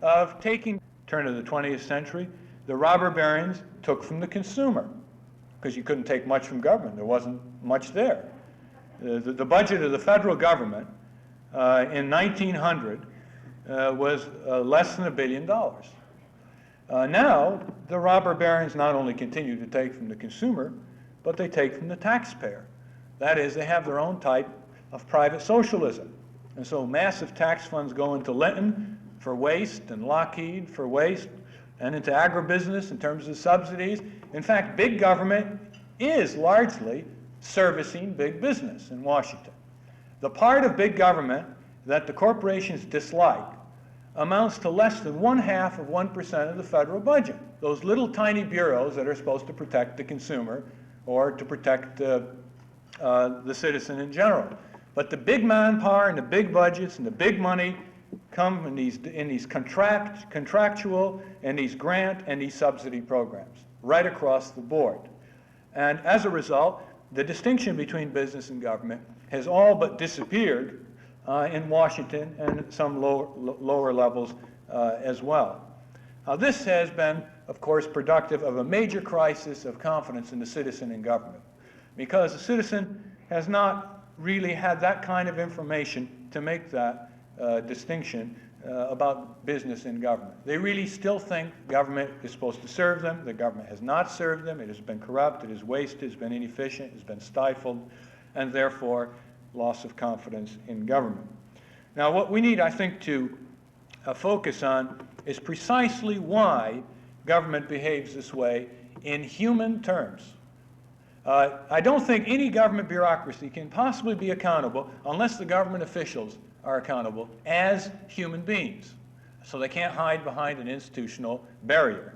of taking, turn of the 20th century, the robber barons took from the consumer, because you couldn't take much from government. There wasn't much there. The budget of the federal government in 1900 was less than $1 billion. Now, the robber barons not only continue to take from the consumer, but they take from the taxpayer. That is, they have their own type of private socialism. And so massive tax funds go into Linton for waste and Lockheed for waste and into agribusiness in terms of subsidies. In fact, big government is largely servicing big business in Washington. The part of big government that the corporations dislike amounts to less than 0.5% of the federal budget. Those little tiny bureaus that are supposed to protect the consumer or to protect the citizen in general. But the big manpower and the big budgets and the big money come in these contractual and these grant and these subsidy programs right across the board. And as a result, the distinction between business and government has all but disappeared in Washington and at some lower levels as well. Now, this has been, of course, productive of a major crisis of confidence in the citizen in government, because the citizen has not really had that kind of information to make that distinction about business and government. They really still think government is supposed to serve them. The government has not served them. It has been corrupt, it has wasted, it's been inefficient, it's been stifled, and therefore loss of confidence in government. Now, what we need, I think, to focus on is precisely why government behaves this way in human terms. I don't think any government bureaucracy can possibly be accountable unless the government officials are accountable as human beings. So they can't hide behind an institutional barrier.